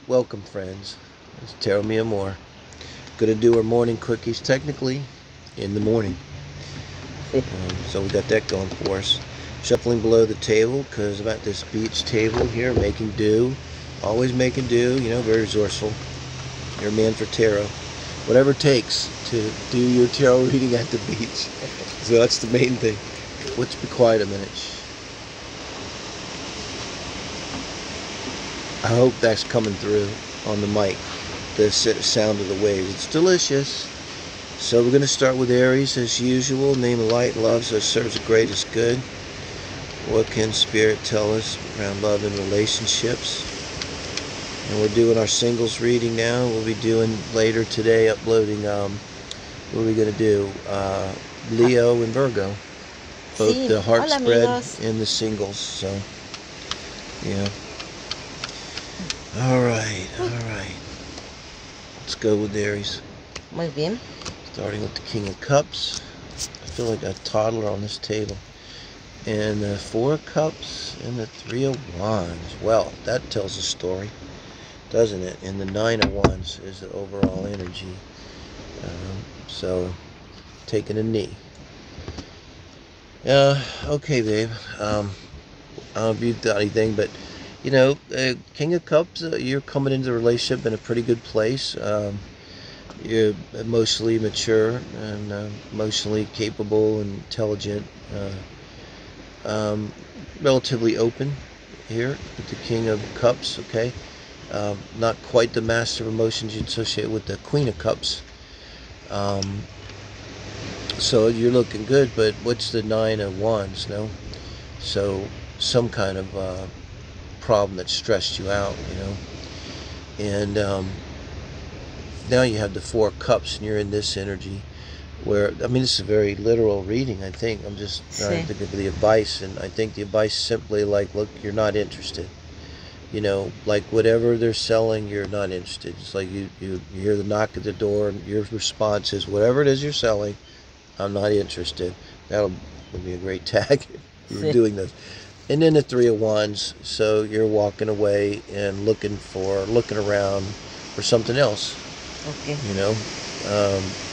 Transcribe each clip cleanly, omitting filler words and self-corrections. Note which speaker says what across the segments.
Speaker 1: Welcome, friends. It's Tarot Me Amor. Gonna do our morning quickies, technically, in the morning. So we got that going for us. Shuffling below the table, because I'm at this beach table here, making do. Always making do, you know, very resourceful. You're a man for tarot. Whatever it takes to do your tarot reading at the beach. So that's the main thing. Let's be quiet a minute. I hope that's coming through on the mic, the sound of the waves. It's delicious. So we're going to start with Aries as usual. Name of light, love, so serves the greatest good. What can Spirit tell us around love and relationships? And we're doing our singles reading now. We'll be doing later today, uploading, what are we going to do? Leo and Virgo. Both the heart spread and the singles. So, yeah. Alright. Let's go with Aries.
Speaker 2: Muy bien.
Speaker 1: Starting with the King of Cups. I feel like a toddler on this table. And the Four of Cups and the Three of Wands. Well, that tells a story, doesn't it? And the Nine of Wands is the overall energy. So, taking a knee. Okay, babe. I don't know if you've done anything, but you know, King of Cups, you're coming into the relationship in a pretty good place. You're emotionally mature and emotionally capable and intelligent. Relatively open here with the King of Cups, okay? Not quite the master of emotions you'd associate with the Queen of Cups. So you're looking good, but what's the Nine of Wands, no? So some kind of problem that stressed you out, you know. And now you have the Four of Cups and you're in this energy where, I mean, this is a very literal reading, I think. I'm just trying to give the advice, and I think the advice is simply like, look, you're not interested. You know, like whatever they're selling, you're not interested. It's like you hear the knock at the door and your response is, whatever it is you're selling, I'm not interested. That'll be a great tag if you're doing this. And then the Three of Wands, so you're walking away and looking around for something else.
Speaker 2: Okay.
Speaker 1: You know,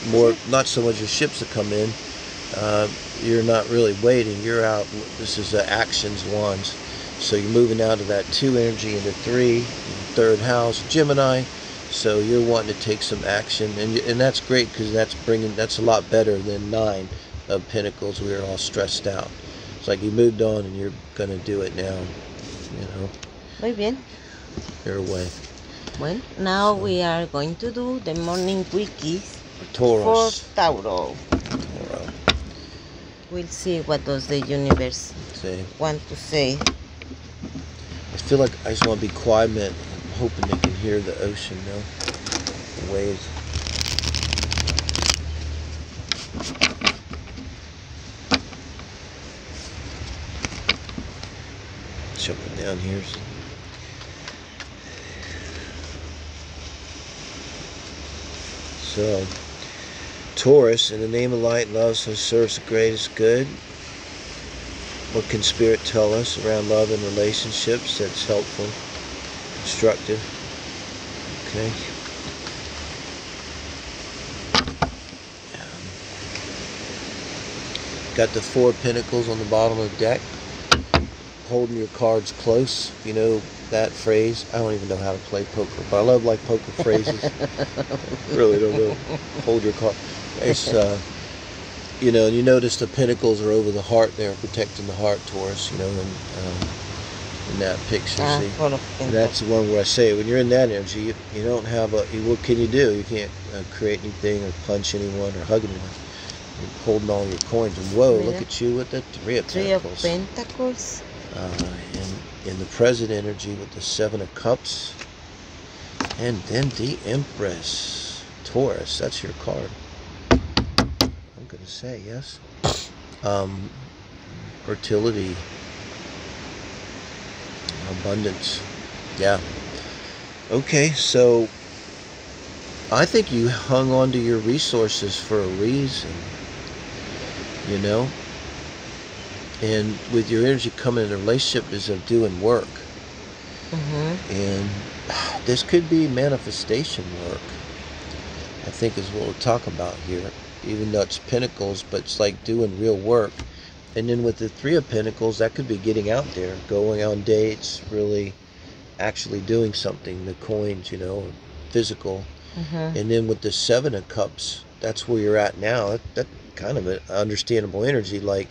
Speaker 1: more, not so much as ships that come in. You're not really waiting. You're out. This is actions, wands. So you're moving out of that 2 energy into 3, third house, Gemini. So you're wanting to take some action, and that's great because that's a lot better than 9 of Pentacles. We were all stressed out. It's like you moved on and you're gonna do it now, you know.
Speaker 2: Muy bien.
Speaker 1: You're away.
Speaker 2: Well, now we are going to do the morning quickies
Speaker 1: Taurus.
Speaker 2: for Tauro. We'll see what does the universe want to say.
Speaker 1: I feel like I just want to be quiet a minute. I'm hoping they can hear the ocean, you know, the waves. Jumping down here. So, Taurus, in the name of light, love, so serves the greatest good. What can Spirit tell us around love and relationships that's helpful, constructive? Okay. Got the 4 of Pentacles on the bottom of the deck. Holding your cards close, you know that phrase. I don't even know how to play poker, but I love like poker phrases. Really don't know. Hold your card. It's you know, you notice the pentacles are over the heart there, protecting the heart, Taurus. You know, in that picture. See, and that's the one where I say when you're in that energy, you don't have what can you do? You can't create anything or punch anyone or hug anyone. You're holding all your coins, and whoa, look at you with the Three of Pentacles.
Speaker 2: 3 of Pentacles.
Speaker 1: In the present energy with the 7 of Cups, and then the Empress. Taurus, that's your card. I'm gonna say yes. Fertility, abundance. Yeah. Okay, so I think you hung on to your resources for a reason. You know. And with your energy coming in a relationship is of doing work. And this could be manifestation work, I think is what we're talking about here. Even though it's Pentacles, but it's like doing real work. And then with the Three of Pentacles, that could be getting out there, going on dates, really actually doing something, the coins, you know, physical. And then with the Seven of Cups, that's where you're at now. That kind of an understandable energy, like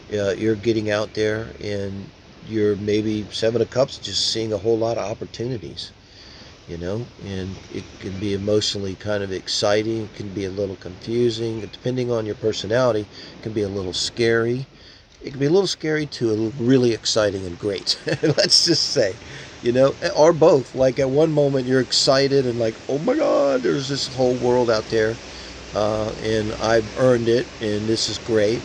Speaker 1: you're getting out there and you're maybe Seven of Cups, just seeing a whole lot of opportunities, you know, and it can be emotionally kind of exciting, it can be a little confusing, depending on your personality, it can be a little scary. It can be a little scary to a really exciting and great, let's just say, you know, or both. Like at one moment you're excited and like, oh my God, there's this whole world out there, and I've earned it, and this is great.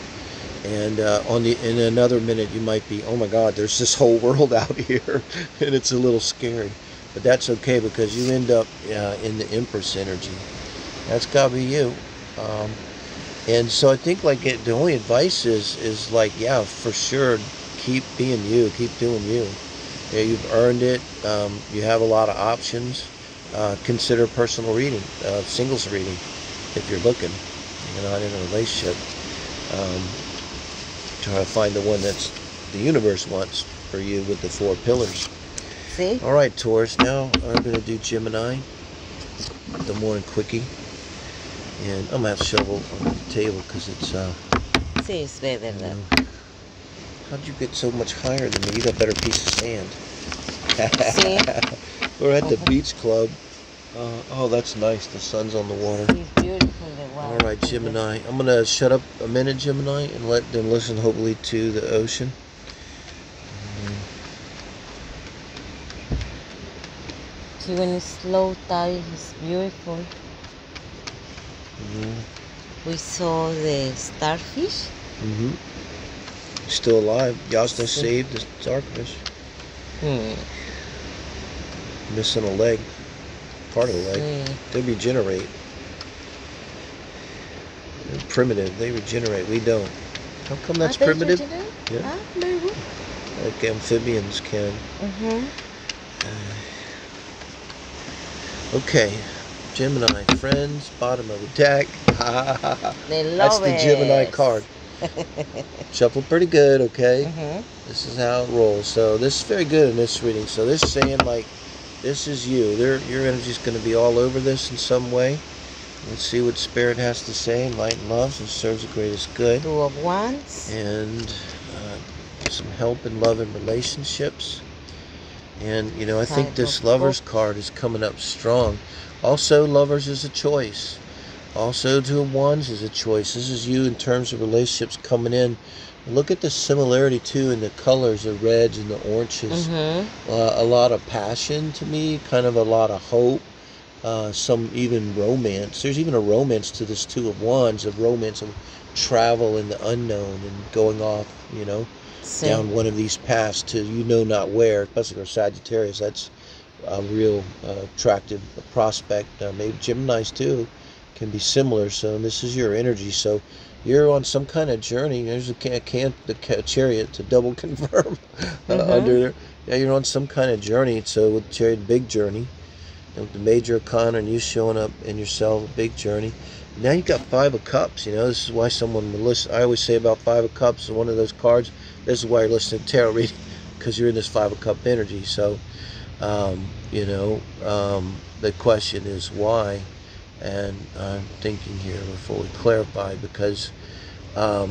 Speaker 1: And in another minute you might be, oh my God, there's this whole world out here, and it's a little scary. But that's okay, because you end up in the Empress energy. That's gotta be you. And so I think like the only advice is like, yeah, for sure, keep being you, keep doing you. Yeah, you've earned it. You have a lot of options. Consider personal reading, singles reading, if you're looking. You're not in a relationship. Try to find the one that's the universe wants for you with the 4 pillars.
Speaker 2: See?
Speaker 1: All right, Taurus. Now I'm going to do Gemini, the morning quickie. And I'm going to have to shovel on the table because it's...
Speaker 2: See, it's better now.
Speaker 1: How'd you get so much higher than me? You got a better piece of sand.
Speaker 2: See?
Speaker 1: We're at the beach club. Oh, that's nice. The sun's on the water.
Speaker 2: It's beautiful, the water.
Speaker 1: All right, Gemini. I'm going to shut up a minute, Gemini, and let them listen, hopefully, to the ocean.
Speaker 2: See, when it's low tide, it's beautiful. We saw the starfish.
Speaker 1: Still alive. Yasna saved the starfish. Missing a leg. Part of the leg. They regenerate. They're primitive. They regenerate. We don't. How come that's primitive? Yeah.
Speaker 2: Maybe.
Speaker 1: Like amphibians can. Okay. Gemini, friends, bottom of the deck.
Speaker 2: They love
Speaker 1: That's the Gemini card. Shuffle pretty good, okay? This is how it rolls. So this is very good in this reading. So this is saying like, this is you. Your energy is going to be all over this in some way. Let's see what Spirit has to say. Light and love, and serves the greatest good.
Speaker 2: 2 of Wands.
Speaker 1: And some help in love and relationships. And, you know, I think this Lovers card is coming up strong. Also, Lovers is a choice. Also, 2 of Wands is a choice. This is you in terms of relationships coming in. Look at the similarity, too, in the colors, the reds and the oranges. A lot of passion to me, kind of a lot of hope. Some even romance. There's even a romance to this 2 of Wands, a romance of travel in the unknown and going off, you know, down one of these paths to you know not where, especially for Sagittarius. That's a real attractive prospect. Maybe Geminis too can be similar. So this is your energy. So you're on some kind of journey. There's the chariot to double confirm under there. Yeah, you're on some kind of journey. So with chariot, big journey. And with the major arcana and you showing up in yourself, a big journey. Now you've got 5 of Cups. You know, this is why someone would listen. I always say about 5 of Cups is one of those cards. This is why you're listening to tarot reading, because you're in this 5 of Cup energy. So, you know, the question is why, and I'm thinking here before we clarify, because I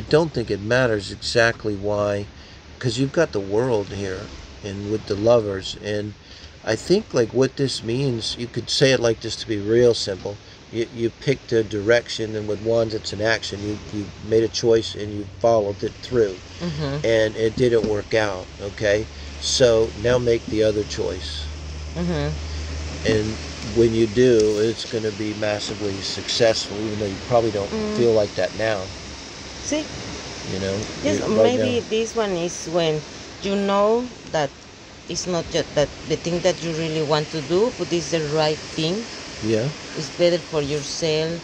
Speaker 1: don't think it matters exactly why, because you've got the World here, and with the Lovers, and I think like what this means, you could say it like this to be real simple. You picked a direction, and with Wands it's an action. You made a choice and you followed it through, and it didn't work out. Okay, so now make the other choice, and when you do, it's going to be massively successful, even though you probably don't feel like that now.
Speaker 2: See,
Speaker 1: you know.
Speaker 2: Yes,
Speaker 1: right
Speaker 2: maybe
Speaker 1: now.
Speaker 2: this one is when you know that it's not just that the thing that you really want to do, but it's the right thing.
Speaker 1: Yeah.
Speaker 2: It's better for yourself.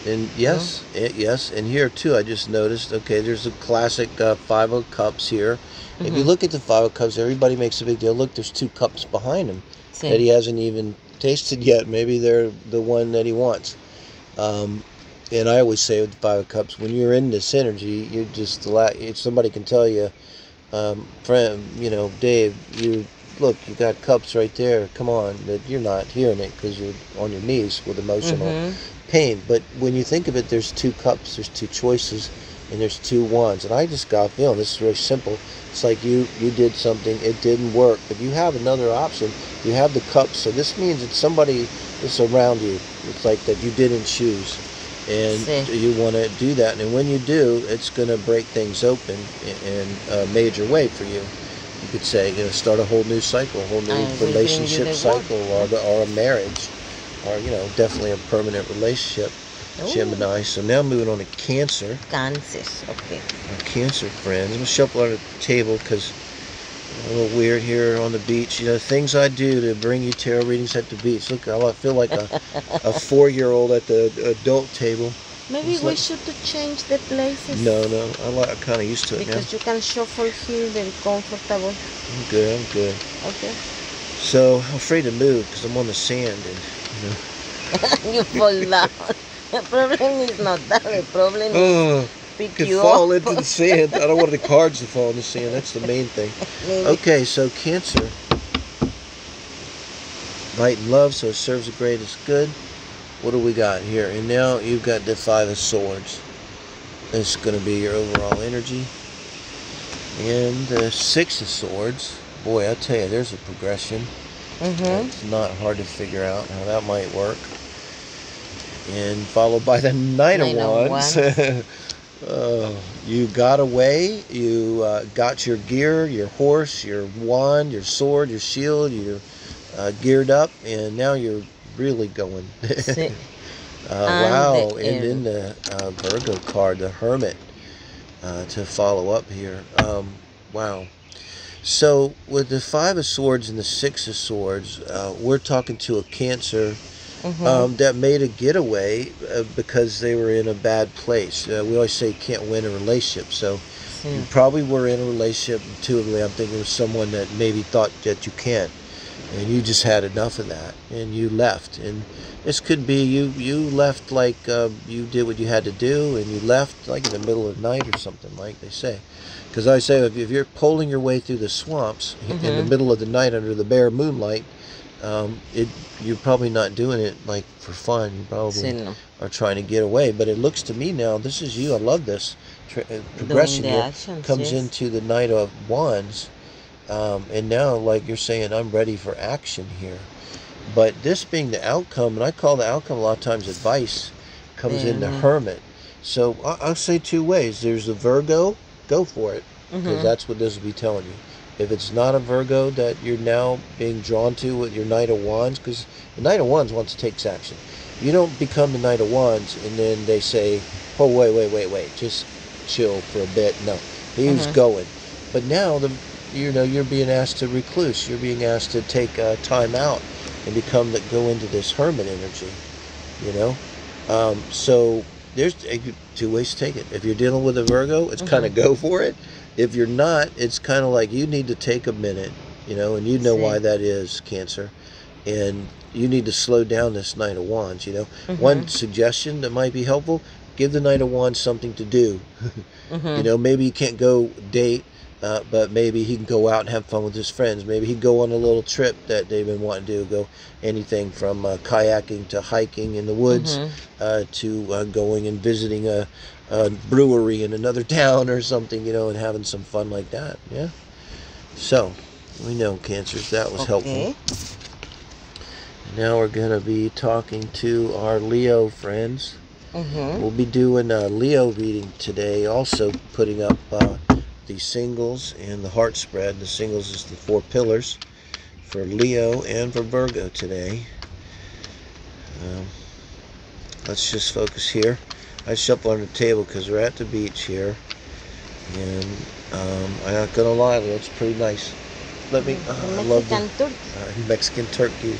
Speaker 1: And yes, yes, and here too, I just noticed, okay, there's a classic Five of Cups here. If you look at the Five of Cups, everybody makes a big deal. Look, there's 2 cups behind him that he hasn't even tasted yet. Maybe they're the one that he wants. And I always say with the Five of Cups, when you're in this energy, you just, if somebody can tell you, friend, you know, Dave, look, you got cups right there, come on, that you're not hearing it because you're on your knees with emotional pain. But when you think of it, there's 2 cups, there's 2 choices, and there's 2 wands. And I just got a feeling, this is really simple. It's like you did something, it didn't work, but you have another option. You have the cups, so this means it's somebody that's around you. It's like that you didn't choose, and you want to do that. And when you do, it's going to break things open in a major way for you. You could say, you know, start a whole new cycle, a whole new relationship cycle, or a marriage, or, you know, definitely a permanent relationship. Gemini. So now moving on to Cancer.
Speaker 2: Okay.
Speaker 1: Our Cancer friends. I'm going to shuffle under the table because I'm a little weird here on the beach. You know, things I do to bring you tarot readings at the beach. Look, I feel like a 4-year-old at the adult table.
Speaker 2: Maybe we should change the places.
Speaker 1: No, I'm kind of used to it now.
Speaker 2: Because you can shuffle here very comfortable.
Speaker 1: I'm good.
Speaker 2: Okay.
Speaker 1: So I'm afraid to move because I'm on the sand and, you know.
Speaker 2: You fall down. The problem is not that. The problem is pick
Speaker 1: could
Speaker 2: you
Speaker 1: fall
Speaker 2: up.
Speaker 1: into the sand. I don't want the cards to fall in the sand. That's the main thing. Okay, so Cancer. Light and love, so it serves the greatest good. What do we got here? And now you've got the Five of Swords. It's going to be your overall energy. And the Six of Swords. Boy, I tell you, there's a progression. It's not hard to figure out how that might work. And followed by the Knight of Wands. You got away. You got your gear, your horse, your wand, your sword, your shield. You're geared up, and now you're really going. Wow. And then the Virgo card, the Hermit, to follow up here. Wow. So with the Five of Swords and the Six of Swords, we're talking to a Cancer that made a getaway because they were in a bad place. We always say you can't win a relationship. So you probably were in a relationship intuitively. I'm thinking of someone that maybe thought that you can't. And you just had enough of that, and you left. And this could be you left like you did what you had to do, and you left like in the middle of the night or something, like they say. Because I say if you're poling your way through the swamps in the middle of the night under the bare moonlight, you're probably not doing it like for fun. You probably are trying to get away. But it looks to me now, this is you. I love this progression here. Comes into the Knight of Wands. And now, like you're saying, I'm ready for action here. But this being the outcome, and I call the outcome a lot of times advice, comes in the Hermit. So I'll say 2 ways. There's the Virgo, go for it, because that's what this will be telling you. If it's not a Virgo that you're now being drawn to with your Knight of Wands, because the Knight of Wands wants to take action. You don't become the Knight of Wands and then they say, oh, wait, just chill for a bit. No, he's going. But now you're being asked to recluse. You're being asked to take time out and go into this Hermit energy, you know. So there's 2 ways to take it. If you're dealing with a Virgo, it's kind of go for it. If you're not, it's kind of like you need to take a minute, you know, and you know why that is, Cancer. And you need to slow down this Knight of Wands, you know. One suggestion that might be helpful, give the Knight of Wands something to do. You know, maybe you can't go date, but maybe he can go out and have fun with his friends. Maybe he'd go on a little trip that they've been wanting to do. Go anything from kayaking to hiking in the woods to going and visiting a brewery in another town or something, you know, and having some fun like that. Yeah. So we know, Cancers, that was helpful. Now we're going to be talking to our Leo friends. We'll be doing a Leo reading today, also putting up the singles and the heart spread. The singles is the 4 pillars for Leo and for Virgo today. Let's just focus here. I shuffle on the table because we're at the beach here, and I'm not gonna lie, it's pretty nice. Let me. I love the Mexican turkey.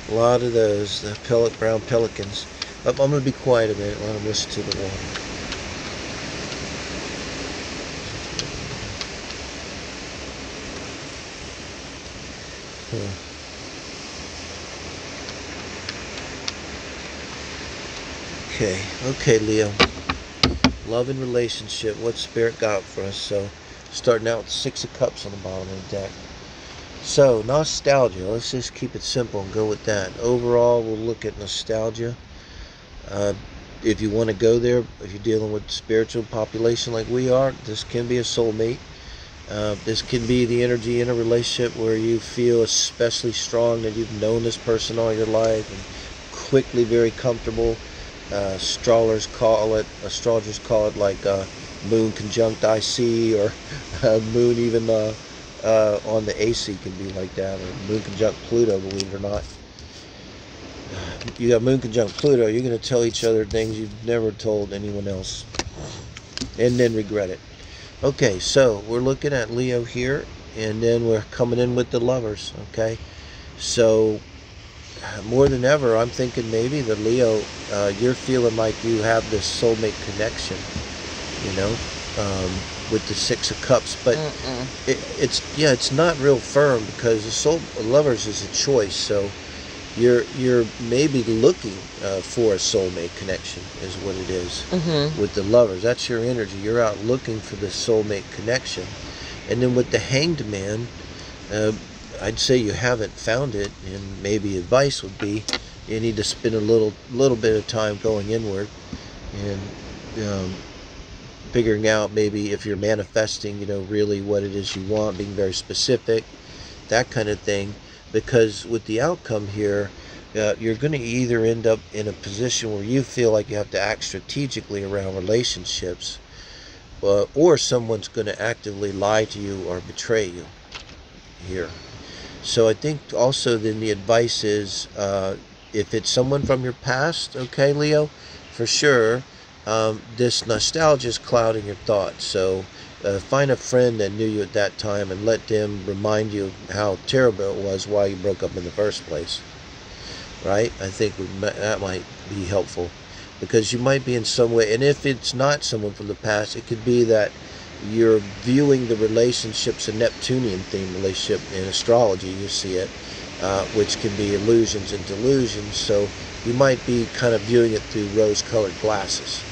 Speaker 1: A lot of those, the brown pelicans. I'm going to be quiet a minute. Let them listen to the water. Okay, Leo. Love and relationship. What Spirit got for us? So, starting out with 6 of Cups on the bottom of the deck. So, nostalgia. Let's just keep it simple and go with that. Overall, we'll look at nostalgia. If you want to go there, if you're dealing with spiritual population like we are, this can be a soulmate. This can be the energy in a relationship where you feel especially strong that you've known this person all your life and quickly very comfortable. Astrologers call it like moon conjunct IC, or moon even on the AC can be like that, or moon conjunct Pluto, believe it or not. You got moon conjunct Pluto, you're going to tell each other things you've never told anyone else and then regret it. Okay, so we're looking at Leo here, and then we're coming in with the Lovers. Okay, so more than ever, I'm thinking maybe that Leo, you're feeling like you have this soulmate connection, you know, with the 6 of Cups, but it's not real firm, because the Lovers is a choice. So you're maybe looking for a soulmate connection is what it is. With the Lovers. That's your energy. You're out looking for the soulmate connection. And then with the Hanged Man, I'd say you haven't found it, and maybe advice would be you need to spend a little bit of time going inward and figuring out maybe if you're manifesting, you know, really what it is you want, being very specific, that kind of thing. Because with the outcome here, you're going to either end up in a position where you feel like you have to act strategically around relationships, or someone's going to actively lie to you or betray you here. So I think also then the advice is, if it's someone from your past, okay, Leo, for sure, this nostalgia is clouding your thoughts. So find a friend that knew you at that time and let them remind you how terrible it was why you broke up in the first place. Right? I think that might be helpful, because you might be in some way, and if it's not someone from the past, it could be that you're viewing the relationships, a Neptunian themed relationship in astrology, you see it, which can be illusions and delusions. So you might be kind of viewing it through rose-colored glasses,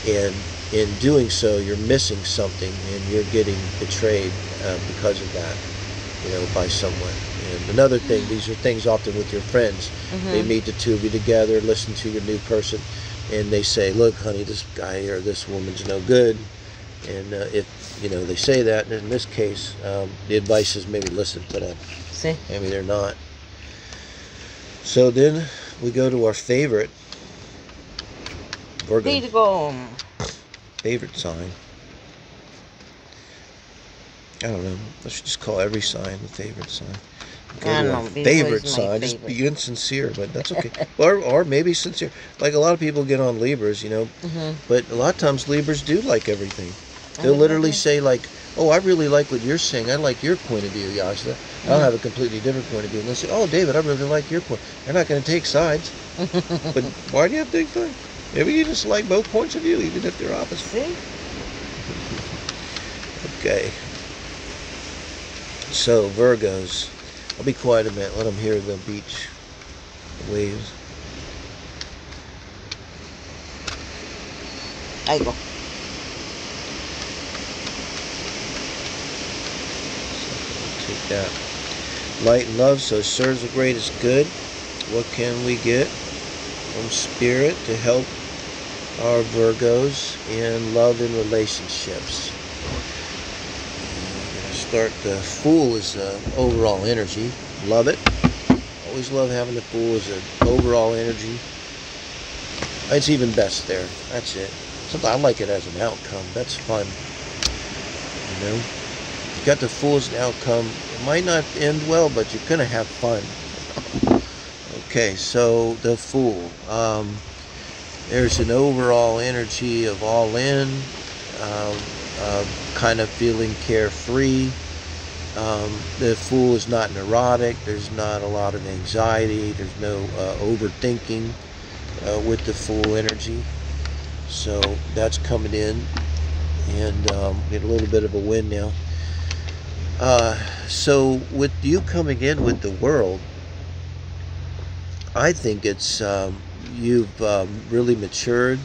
Speaker 1: and in doing so, you're missing something, and you're getting betrayed because of that, you know, by someone. And another thing, these are things often with your friends. They meet the two of you together, listen to your new person, and they say, look, honey, this guy or this woman's no good. And if, you know, they say that, and in this case, the advice is maybe listen to them.
Speaker 2: See?
Speaker 1: Maybe they're not. So then we go to our favorite,
Speaker 2: Virgo.
Speaker 1: Favorite sign. I don't know. I should just call every sign the favorite sign. Favorite sign. Just be insincere, but that's okay. or maybe sincere. Like a lot of people get on Libras, you know, but a lot of times Libras do like everything. They'll literally say like, oh, I really like what you're saying. I like your point of view, Yasha. I'll have a completely different point of view. And they'll say, oh, David, I really like your point. They're not going to take sides. But why do you have to take sides? Maybe you just like both points of view, even if they're opposite.
Speaker 2: See?
Speaker 1: Okay. So, Virgos. I'll be quiet a minute. Let them hear the beach waves.
Speaker 2: I go.
Speaker 1: Take that. Light and love. So, serves the greatest good. What can we get from Spirit to help our Virgos in love and relationships? Start. The Fool is overall energy. Love it. Always love having the Fool as an overall energy. It's even best there. That's it. Sometimes I like it as an outcome. That's fun. You know, you got the Fool as an outcome. It might not end well, but you're gonna have fun. Okay, so the Fool. There's an overall energy of all in, kind of feeling carefree. The Fool is not neurotic. There's not a lot of anxiety. There's no overthinking. with the full energy. So that's coming in, and get a little bit of a wind now. So with you coming in with the World, I think it's you've really matured.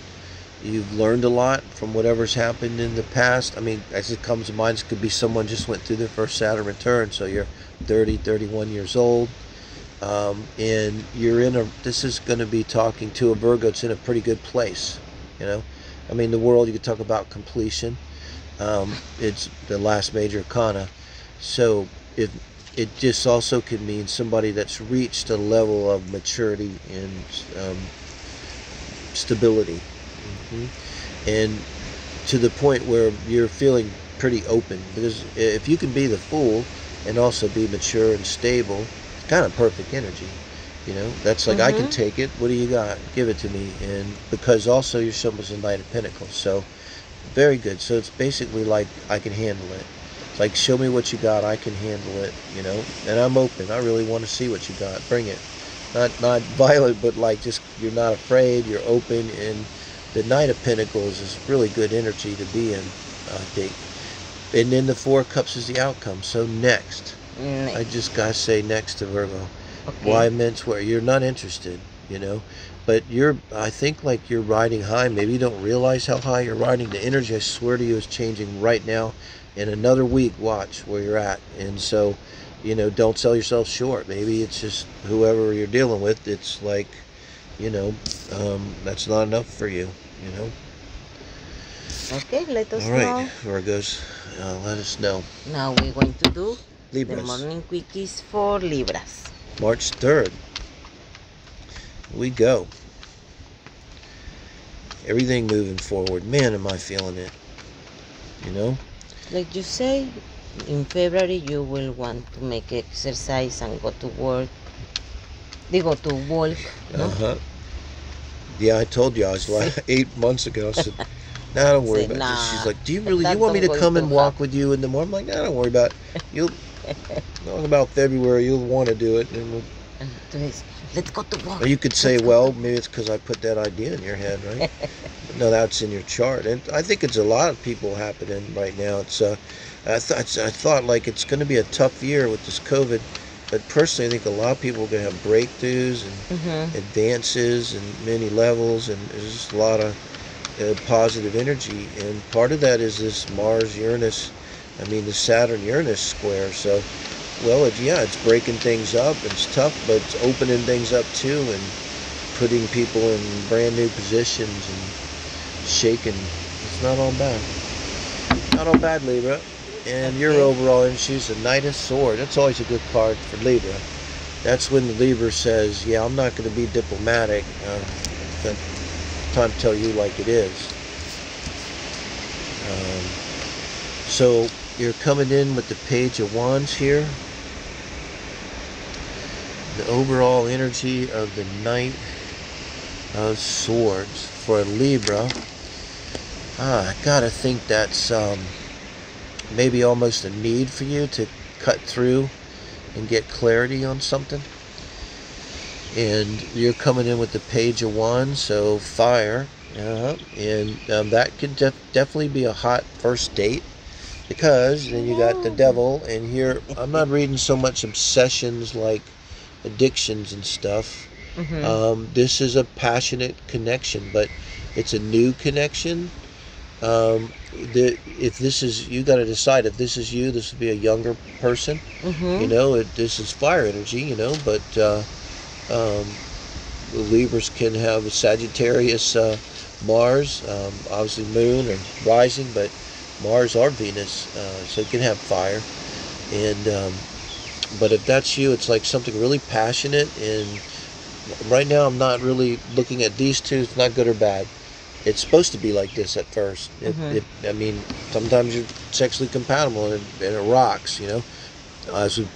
Speaker 1: You've learned a lot from whatever's happened in the past. I mean, as it comes to mind, it could be someone just went through their first Saturn return, so you're 30, 31 years old, and you're in a, this is going to be talking to a Virgo. It's in a pretty good place, you know. I mean, the World, you could talk about completion. It's the last major arcana, so it just also could mean somebody that's reached a level of maturity and stability. And to the point where you're feeling pretty open, because if you can be the Fool and also be mature and stable, it's kind of perfect energy, you know. That's like, I can take it, what do you got, give it to me. And because also your symbol's a Knight of Pentacles, so very good. So it's basically like, I can handle it. It's like, show me what you got, I can handle it, you know. And I'm open, I really want to see what you got, bring it. Not violent, but like, just, you're not afraid, you're open. And the Knight of Pentacles is really good energy to be in, I think. And then the Four of Cups is the outcome. So next. I just gotta say next to Virgo. Okay. Why mince where you're not interested, you know. But you're, I think, like you're riding high. Maybe you don't realize how high you're riding. The energy, I swear to you, is changing right now. In another week, watch where you're at. And so, you know, don't sell yourself short. Maybe it's just whoever you're dealing with, it's like, you know, that's not enough for you, you know.
Speaker 2: Okay, let us know.
Speaker 1: All right, Virgos, let us know.
Speaker 2: Now we're going to do
Speaker 1: Libras.
Speaker 2: The morning quickies for Libras.
Speaker 1: March 3rd. Here we go. Everything moving forward. Man, am I feeling it. You know?
Speaker 2: Like you say, in February you will want to make exercise and go to work. They go to walk. No?
Speaker 1: Yeah, I told you, I was like 8 months ago. I said, nah, don't worry about this. She's like, do you really, you want me to come and walk with you in the morning? I'm like, nah, don't worry about it. You'll, talking about February, you'll want to do it. And we'll,
Speaker 2: let's go to walk.
Speaker 1: or you could say, well, maybe it's because I put that idea in your head, right? No, that's in your chart. And I think it's a lot of people happening right now. It's I thought like it's going to be a tough year with this COVID. But personally, I think a lot of people are going to have breakthroughs and advances and many levels, and there's just a lot of positive energy. And part of that is this Mars-Uranus, I mean the Saturn-Uranus square. So, well, it's breaking things up. It's tough, but it's opening things up too, and putting people in brand new positions and shaking. It's not all bad. Not all bad, Libra. And your overall energy is a Knight of Swords. That's always a good card for Libra. That's when the Libra says, yeah, I'm not going to be diplomatic. Time to tell you like it is. So you're coming in with the Page of Wands here. The overall energy of the Knight of Swords for Libra. I gotta think that's maybe almost a need for you to cut through and get clarity on something. And you're coming in with the Page of Wands, so fire. And that could definitely be a hot first date, because then you got the Devil, and here I'm not reading so much obsessions like addictions and stuff. This is a passionate connection, but it's a new connection. If this is, you got to decide if this is you, this would be a younger person. You know, this is fire energy, you know, but the Libras can have a Sagittarius, Mars, obviously Moon and rising, but Mars or Venus, so it can have fire. And but if that's you, it's like something really passionate. And right now I'm not really looking at these two. It's not good or bad. It's supposed to be like this at first. I mean, sometimes you're sexually compatible and it rocks, you know. It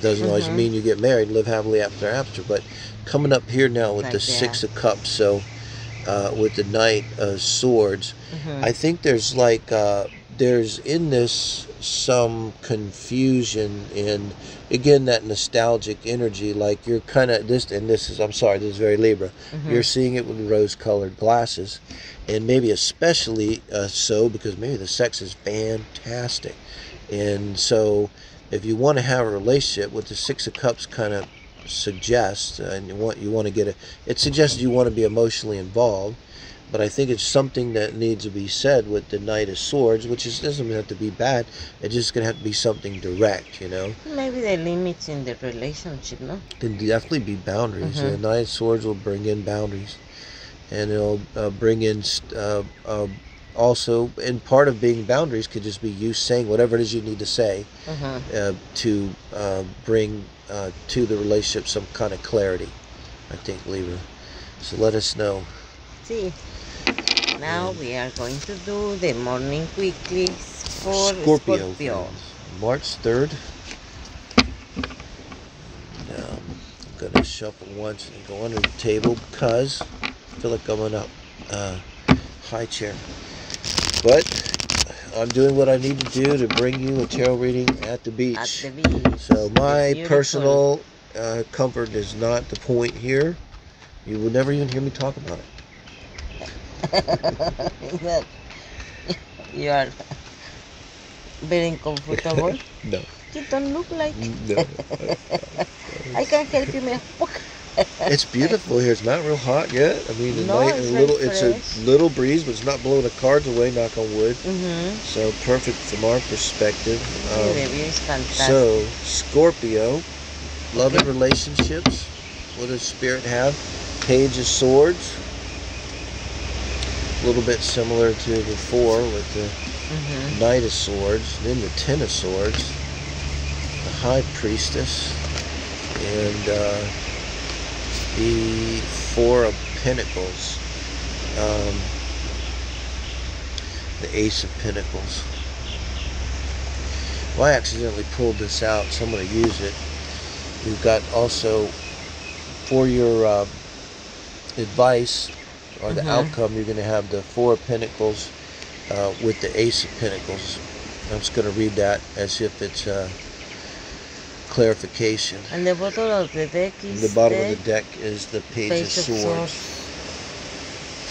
Speaker 1: doesn't always mean you get married and live happily after. But coming up here now with the Six of Cups, so with the Knight of Swords, I think there's like there's in this some confusion, and again that nostalgic energy, like you're kind of this, and this is, I'm sorry, this is very Libra. You're seeing it with rose-colored glasses, and maybe especially so because maybe the sex is fantastic, and so if you want to have a relationship, with the Six of Cups kind of suggests, and you want to get it suggests you want to be emotionally involved. But I think it's something that needs to be said with the Knight of Swords, which doesn't have to be bad. It's just going to have to be something direct, you know.
Speaker 2: Maybe the limits in the relationship, no?
Speaker 1: Can definitely be boundaries. The Knight of Swords will bring in boundaries. And it'll bring in also, and part of being boundaries could just be you saying whatever it is you need to say to bring to the relationship some kind of clarity, I think, Libra. So let us know.
Speaker 2: See. Now we are going to do the morning quickies for Scorpio.
Speaker 1: March 3rd. Now I'm going to shuffle once and go under the table because I feel like I'm on a high chair. But I'm doing what I need to do to bring you a tarot reading at the beach.
Speaker 2: At the beach.
Speaker 1: So my personal comfort is not the point here. You will never even hear me talk about it.
Speaker 2: You are very uncomfortable.
Speaker 1: No.
Speaker 2: You don't look like.
Speaker 1: No.
Speaker 2: I can help you.
Speaker 1: It's beautiful here. It's not real hot yet. I mean, the night is it's a little breeze, but it's not blowing the cards away. Knock on wood. So perfect from our perspective.
Speaker 2: The view is fantastic.
Speaker 1: So Scorpio, love and relationships. What does Spirit have? Page of Swords. A little bit similar to before with the Knight of Swords, then the Ten of Swords, the High Priestess, and the Four of Pentacles, the Ace of Pentacles. Well, I accidentally pulled this out, so I'm going to use it. We've got also, for your advice, or the outcome, you're going to have the Four of Pentacles with the Ace of Pentacles. I'm just going to read that as if it's clarification.
Speaker 2: And the bottom of the deck is
Speaker 1: the bottom of the deck is the Page of Swords.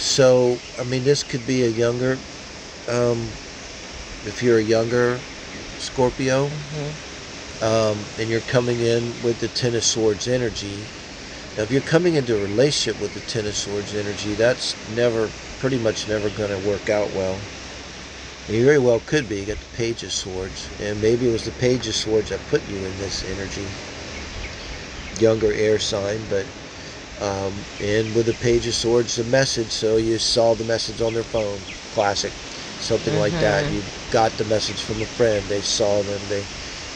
Speaker 1: So, I mean, this could be a younger, if you're a younger Scorpio, and you're coming in with the Ten of Swords energy. Now, if you're coming into a relationship with the Ten of Swords energy, that's pretty much never going to work out well. And you very well could be. You got the Page of Swords, and maybe it was the Page of Swords that put you in this energy. Younger air sign, but and with the Page of Swords, the message. So you saw the message on their phone, classic, something like that. You got the message from a friend. They saw them.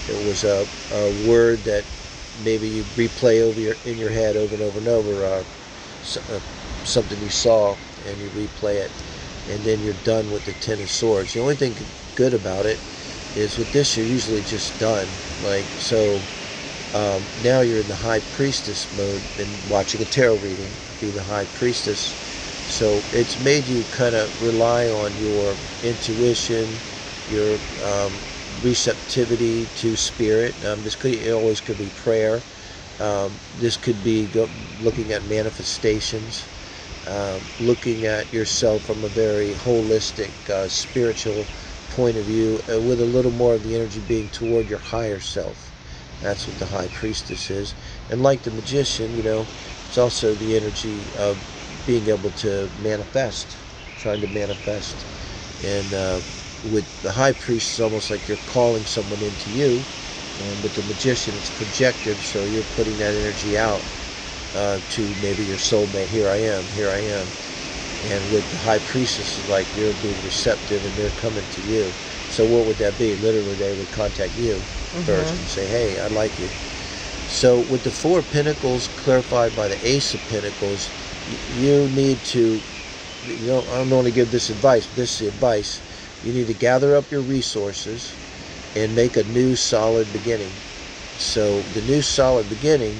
Speaker 1: It was a word that maybe you replay in your head over and over and over, something you saw, and you replay it, and then you're done with the Ten of Swords. The only thing good about it is with this, you're usually just done. Like, so now you're in the High Priestess mode and watching a tarot reading, be the High Priestess. So it's made you kind of rely on your intuition, your receptivity to Spirit. It always could be prayer. This could be looking at manifestations, looking at yourself from a very holistic, spiritual point of view, with a little more of the energy being toward your higher self. That's what the High Priestess is. And like the Magician, you know, it's also the energy of being able to manifest, trying to manifest. And with the High Priest, it's almost like you're calling someone into you, and with the Magician, it's projected, so you're putting that energy out to maybe your soulmate. Here I am, here I am. And with the High Priestess, it's like you're being receptive and they're coming to you. So what would that be? Literally, they would contact you first and say, hey, I like you. So with the Four of Pentacles clarified by the Ace of Pentacles, you need to, you know, I don't want to give this advice, but this is advice. You need to gather up your resources and make a new solid beginning. So the new solid beginning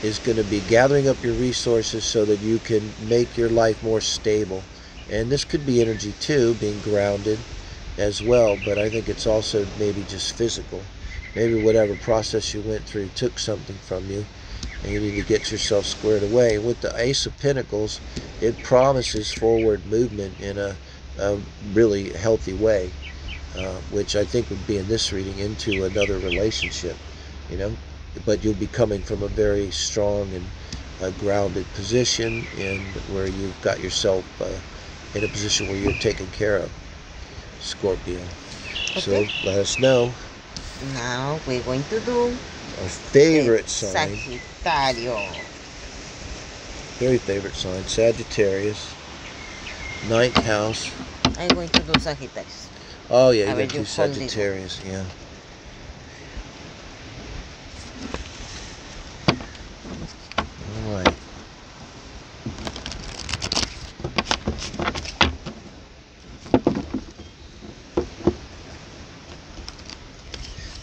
Speaker 1: is going to be gathering up your resources so that you can make your life more stable. And this could be energy too, being grounded, as well, but I think it's also maybe just physical. Maybe whatever process you went through took something from you, and you need to get yourself squared away. With the Ace of Pentacles, it promises forward movement in a really healthy way, which I think would be in this reading into another relationship, you know. But you'll be coming from a very strong and grounded position, and where you've got yourself in a position where you're taken care of, Scorpio. Okay. So let us know.
Speaker 2: Now we're going to do
Speaker 1: our favorite sign.
Speaker 2: Sagittarius.
Speaker 1: Very favorite sign, Sagittarius. 9th house.
Speaker 2: I'm going to do Sagittarius.
Speaker 1: Oh yeah, you're going to do Sagittarius, yeah. Alright.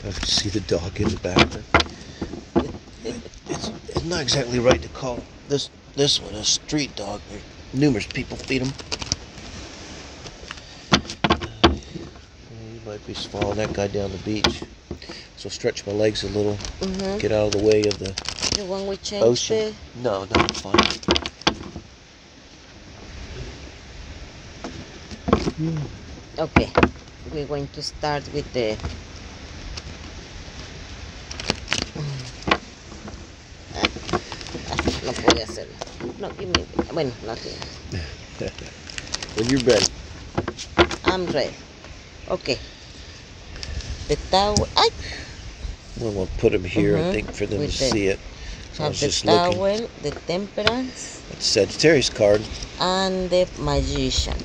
Speaker 1: I can see the dog in the background. It's not exactly right to call this one a street dog. Numerous people feed them. You might be following that guy down the beach. So stretch my legs a little. Get out of the way of the
Speaker 2: one we changed
Speaker 1: ocean. No, it's fine.
Speaker 2: Okay, we're going to start with the no puede hacerlo. No, give me. Bueno, nothing.
Speaker 1: When you're ready.
Speaker 2: I'm ready. Okay. The Tower. Ay!
Speaker 1: Well, we'll put them here, I think, for them to see it. So I was just
Speaker 2: Tower,
Speaker 1: looking.
Speaker 2: the Temperance.
Speaker 1: It's Sagittarius card.
Speaker 2: And the Magician.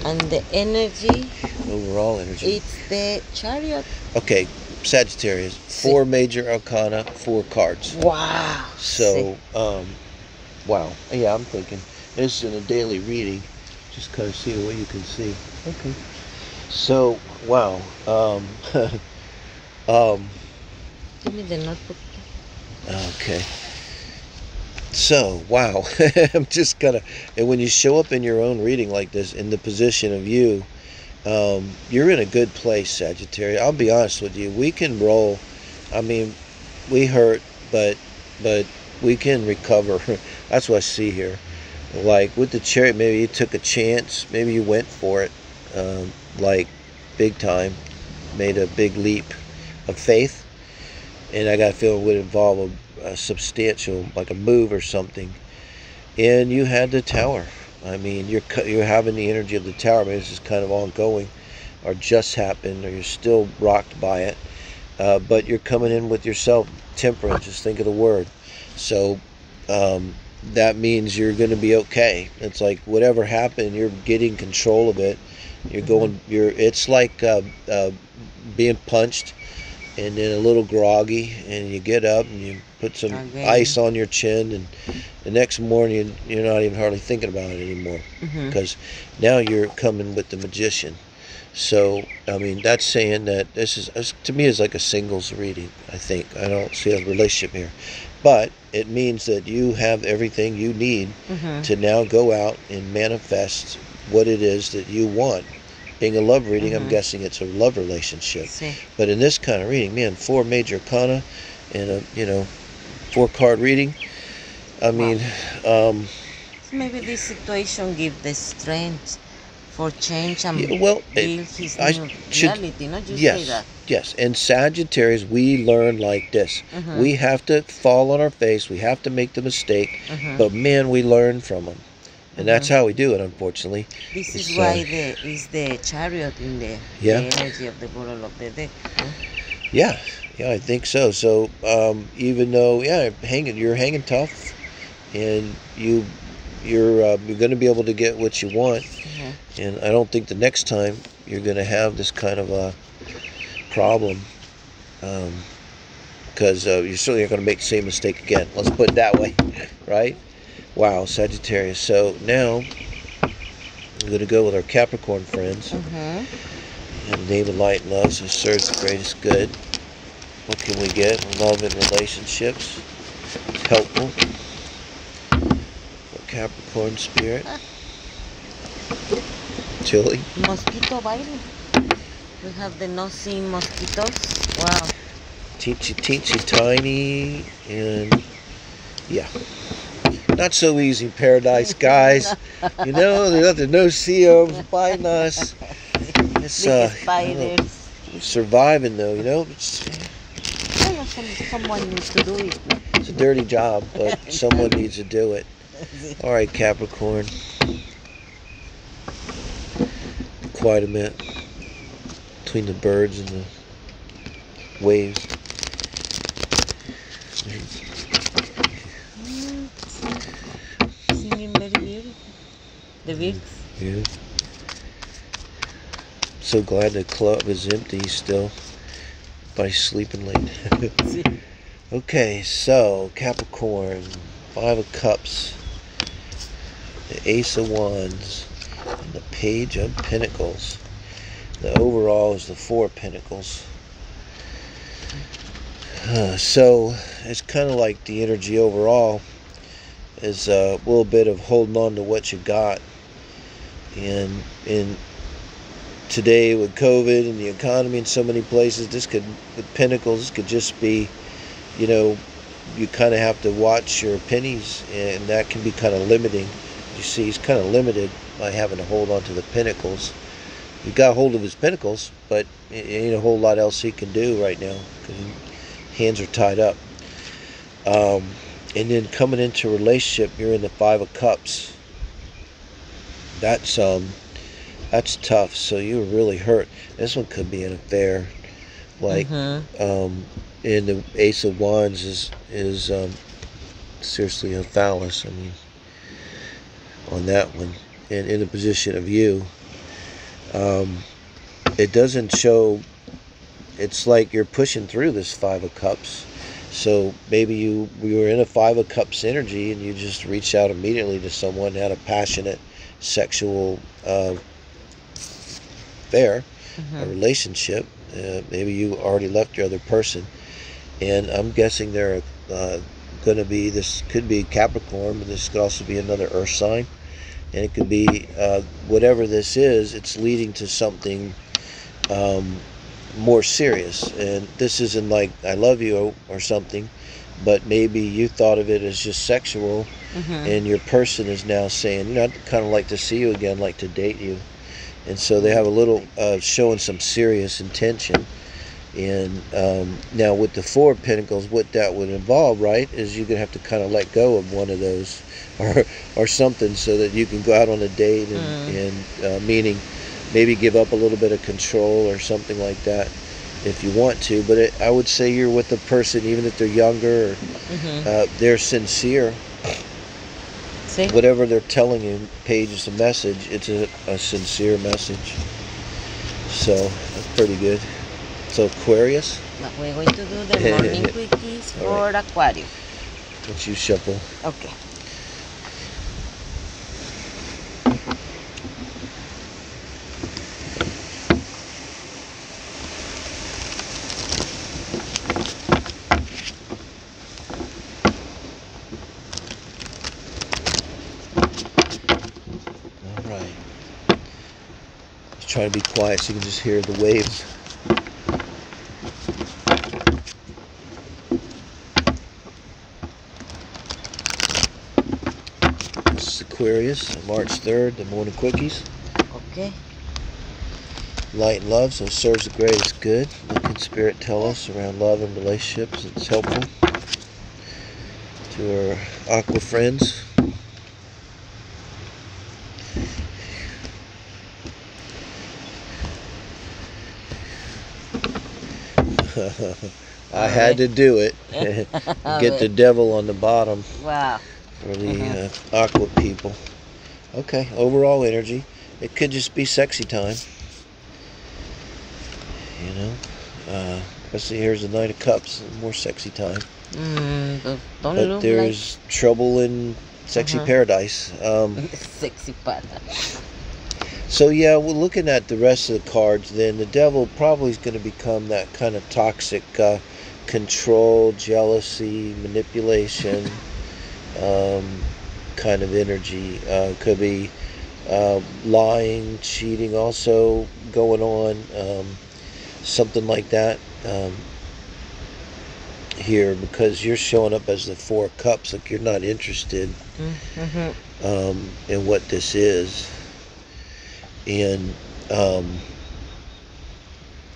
Speaker 2: And the energy.
Speaker 1: Overall energy.
Speaker 2: It's the Chariot.
Speaker 1: Okay, Sagittarius. 4 major arcana, 4 cards.
Speaker 2: Wow.
Speaker 1: So, wow. Yeah, I'm thinking. This is in a daily reading. Just kind of see what you can see. Okay. So, wow.
Speaker 2: Give me the notebook.
Speaker 1: Okay. So, wow. I'm just gonna, and when you show up in your own reading like this, in the position of you, you're in a good place, Sagittarius. I'll be honest with you. We can roll. I mean, we hurt, but we can recover. That's what I see here. Like with the Chariot, maybe you took a chance. Maybe you went for it, like big time. Made a big leap of faith. And I got a feeling it would involve a substantial, like a move or something. And you had the Tower. I mean, you're having the energy of the Tower. Maybe this is kind of ongoing, or just happened, or you're still rocked by it. But you're coming in with yourself temperate. Just think of the word. So that means you're going to be okay. It's like whatever happened, you're getting control of it. You're going. It's like being punched and then a little groggy, and you get up and you put some ice on your chin, and the next morning you're not even hardly thinking about it anymore, because now you're coming with the Magician. So I mean, that's saying that this is, to me, is like a singles reading. I think I don't see a relationship here, but it means that you have everything you need to now go out and manifest what it is that you want. Being a love reading, I'm guessing it's a love relationship. But in this kind of reading, man, 4 major arcana and a 4-card reading. I mean,
Speaker 2: so maybe this situation gives the strength for change and build his new reality. Not just say that.
Speaker 1: Yes. And Sagittarius, we learn like this. We have to fall on our face. We have to make the mistake. But man, we learn from them. And that's how we do it, unfortunately.
Speaker 2: This is why is the Chariot in the energy of the bottom of the deck.
Speaker 1: Yeah, I think so. So even though, you're hanging tough, and you're going to be able to get what you want. And I don't think the next time you're going to have this kind of a problem, because you're certainly not going to make the same mistake again. Let's put it that way, right? Wow, Sagittarius. So now I'm going to go with our Capricorn friends. In the name of light and love, so serves the greatest good. What can we get? Love and relationships. Helpful. For Capricorn spirit. Chili.
Speaker 2: Mosquito biting. We have the no seeing mosquitoes. Wow.
Speaker 1: Teensy tiny, and yeah. Not so easy in paradise, guys. You know, there's no CEOs biting us. It's
Speaker 2: spiders.
Speaker 1: Surviving though, you know.
Speaker 2: Someone needs to do it.
Speaker 1: It's a dirty job, but someone needs to do it. All right, Capricorn. Quite a minute between the birds and the waves.
Speaker 2: Singing very beautiful. The birds.
Speaker 1: Yeah. So glad the club is empty still. Everybody's sleeping late. Okay, so Capricorn, 5 of Cups, the Ace of Wands, and the Page of Pentacles. The overall is the 4 of Pentacles. So it's kind of like the energy overall is a little bit of holding on to what you got. And today with COVID and the economy in so many places, with Pentacles, this could just be, you know, you kind of have to watch your pennies, and that can be kind of limiting. You see, he's kind of limited by having to hold on to the Pentacles. He got hold of his Pentacles, but it ain't a whole lot else he can do right now because his hands are tied up. And then coming into a relationship, you're in the 5 of Cups. That's tough. So you were really hurt. This one could be an affair, like, and the Ace of Wands is seriously a phallus. I mean, on that one, and in the position of you, it doesn't show. It's like you're pushing through this 5 of Cups. So maybe you were in a 5 of Cups energy, and you just reached out immediately to someone, had a passionate sexual affair, a relationship. Maybe you already left your other person, and I'm guessing they're going to be, this could be Capricorn, but this could also be another earth sign, and it could be whatever this is, it's leading to something more serious. And this isn't like I love you or something, but maybe you thought of it as just sexual, and your person is now saying, you know, I'd kind of like to see you again, like to date you. And so they have a little showing some serious intention. And now with the 4 of Pentacles, what that would involve, right, is you're gonna have to kind of let go of one of those or something, so that you can go out on a date, and meaning maybe give up a little bit of control or something like that if you want to. But I would say you're with the person, even if they're younger, or they're sincere.
Speaker 2: See?
Speaker 1: Whatever they're telling you, Page, is a message. It's a sincere message. So that's pretty good. So Aquarius.
Speaker 2: Now we're going to do the morning quickies for Aquarius.
Speaker 1: Let you shuffle.
Speaker 2: Okay.
Speaker 1: Try to be quiet so you can just hear the waves. This is Aquarius, March 3rd, the morning quickies.
Speaker 2: Okay.
Speaker 1: Light and love, so it serves the greatest good. What can Spirit tell us around love and relationships? It's helpful to our aqua friends. I had to do it. Get the devil on the bottom.
Speaker 2: Wow.
Speaker 1: For the aqua people. Okay, overall energy. It could just be sexy time. You know? Let's see, here's the 9 of Cups. More sexy time.
Speaker 2: But
Speaker 1: there's trouble in sexy paradise.
Speaker 2: Sexy paradise.
Speaker 1: So yeah, we're looking at the rest of the cards. Then the devil probably is going to become that kind of toxic control, jealousy, manipulation kind of energy. Could be lying, cheating also going on. something like that here, because you're showing up as the Four of Cups, like you're not interested in what this is. And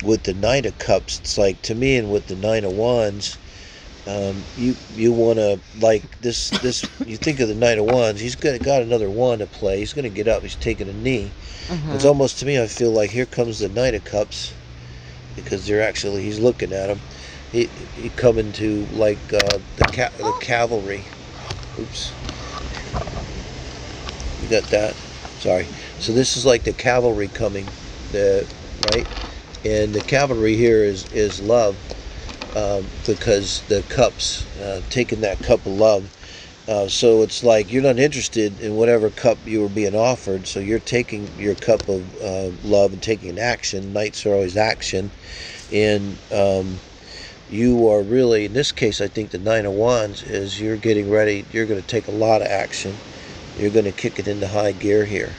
Speaker 1: with the Knight of Cups, it's like, to me, and with the Nine of Wands, you want to, like, this you think of the Knight of Wands, he's got another wand to play, he's going to get up, he's taking a knee. It's almost, to me, I feel like here comes the Knight of Cups, because he's looking at him. He coming to, like, the cavalry. Oops. You got that? Sorry. So this is like the cavalry coming, right? And the cavalry here is love, because the cups, taking that cup of love. So it's like you're not interested in whatever cup you were being offered, so you're taking your cup of love and taking an action. Knights are always action. And you are really, in this case, I think the Nine of Wands is you're getting ready, you're going to take a lot of action. You're going to kick it into high gear here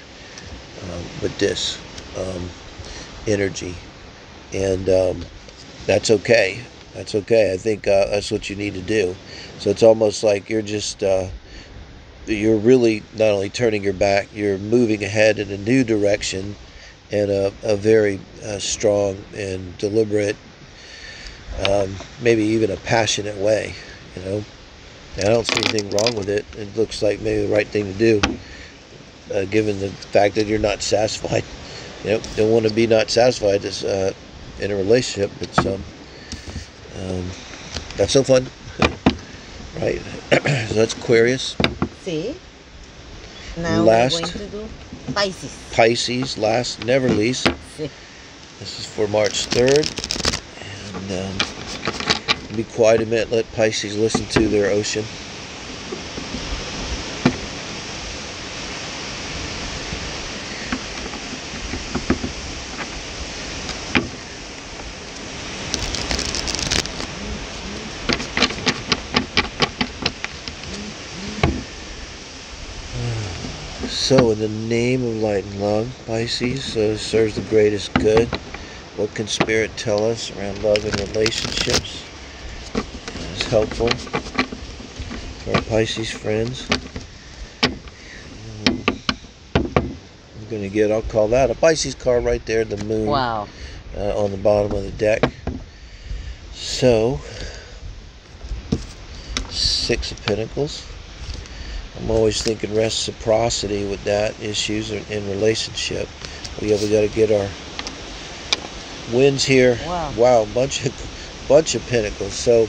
Speaker 1: with this energy. And that's okay. That's okay. I think that's what you need to do. So it's almost like you're just, you're really not only turning your back, you're moving ahead in a new direction in a very strong and deliberate, maybe even a passionate way, you know. And I don't see anything wrong with it. It looks like maybe the right thing to do, given the fact that you're not satisfied. You know, don't want to be not satisfied as in a relationship. It's that's so fun, right? So that's Aquarius.
Speaker 2: See. Now
Speaker 1: Last,
Speaker 2: we're going to do Pisces.
Speaker 1: Pisces, last, never least.
Speaker 2: See.
Speaker 1: This is for March 3rd. And be quiet a minute, let Pisces listen to their ocean. So, in the name of light and love, Pisces serves the greatest good. What can Spirit tell us around love and relationships? Is helpful for our Pisces friends. I'm going to get, I'll call that a Pisces card right there, the moon.
Speaker 2: Wow.
Speaker 1: On the bottom of the deck. So, Six of Pentacles. I'm always thinking reciprocity with that, issues in relationship. We got to get our winds here. Wow, bunch of pentacles. So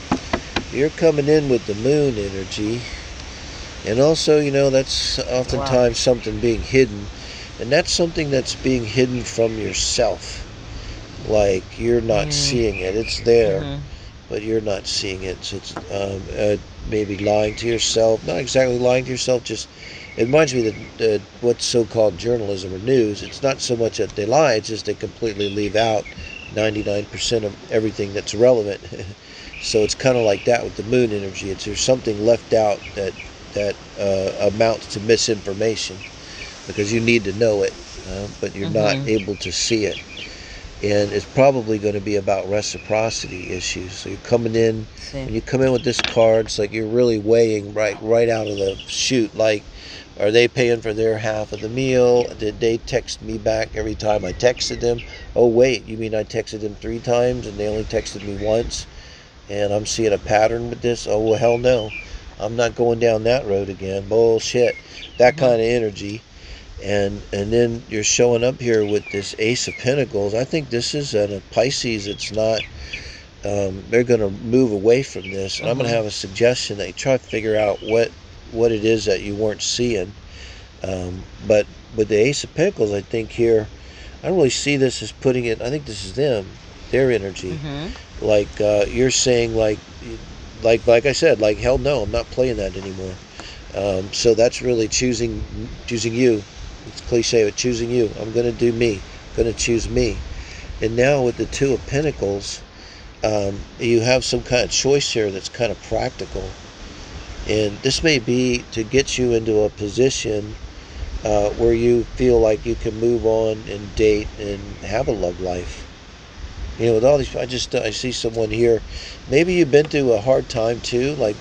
Speaker 1: you're coming in with the moon energy, and also, you know, that's oftentimes something being hidden, and that's something that's being hidden from yourself. Like you're not seeing it. It's there, but you're not seeing it. So it's maybe lying to yourself. Not exactly lying to yourself. Just it reminds me that what's so-called journalism or news. It's not so much that they lie. It's just they completely leave out 99% of everything that's relevant. So it's kind of like that with the moon energy. There's something left out that amounts to misinformation, because you need to know it, but you're not able to see it. And it's probably going to be about reciprocity issues. So you're coming in, when you come in with this card, it's like you're really weighing right out of the chute. Like, are they paying for their half of the meal? Did they text me back every time I texted them? Oh wait, you mean I texted them 3 times and they only texted me once? And I'm seeing a pattern with this? Oh well, hell no. I'm not going down that road again. Bullshit. That kind of energy. And then you're showing up here with this Ace of Pentacles. I think this is a Pisces. It's not, they're going to move away from this. And I'm going to have a suggestion that you try to figure out what it is that you weren't seeing. But with the Ace of Pentacles, I think here, I don't really see this as putting it, I think this is their energy. Like you're saying, like I said, like, hell no, I'm not playing that anymore. So that's really choosing you. It's cliche, but choosing you. I'm going to do me. I'm going to choose me. And now with the Two of Pentacles, you have some kind of choice here that's kind of practical. And this may be to get you into a position where you feel like you can move on and date and have a love life. You know, with all these, I see someone here. Maybe you've been through a hard time too, like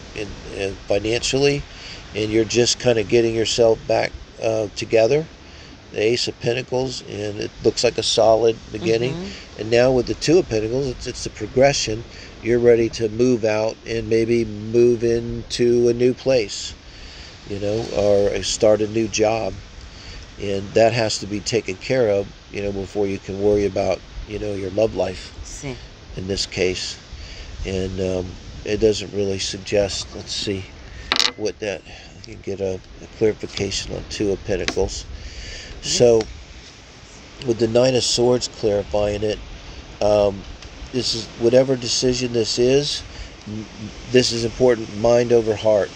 Speaker 1: financially, and you're just kind of getting yourself back together. The Ace of Pentacles, and it looks like a solid beginning. And now with the Two of Pentacles, it's the progression. You're ready to move out and maybe move into a new place, you know, or start a new job. And that has to be taken care of, you know, before you can worry about, you know, your love life.
Speaker 2: Sí.
Speaker 1: In this case. And it doesn't really suggest, let's see what that, you can get a clarification on Two of Pentacles. So with the Nine of Swords clarifying it, this is, whatever decision this is important, mind over heart.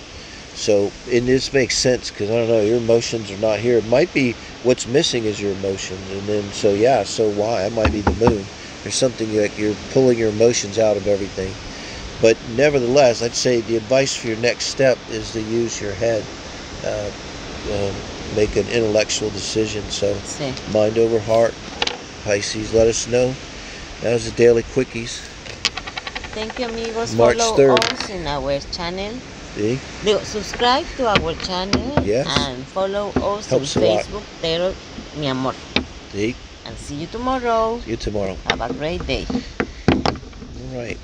Speaker 1: So, and this makes sense, because I don't know, your emotions are not here. It might be what's missing is your emotions, and then so yeah, so why? It might be the moon. There's something like you're pulling your emotions out of everything. But nevertheless, I'd say the advice for your next step is to use your head, make an intellectual decision. So
Speaker 2: Sí.
Speaker 1: mind over heart, Pisces. Let us know. That was the daily quickies.
Speaker 2: Thank you, amigos.
Speaker 1: March
Speaker 2: Follow
Speaker 1: 3rd.
Speaker 2: us in our channel.
Speaker 1: See?
Speaker 2: Subscribe to our channel.
Speaker 1: Yes.
Speaker 2: And follow us
Speaker 1: Helps
Speaker 2: on
Speaker 1: a lot.
Speaker 2: Facebook, Terror, Mi Amor.
Speaker 1: See?
Speaker 2: And see you tomorrow.
Speaker 1: See you tomorrow.
Speaker 2: Have a great day.
Speaker 1: All right.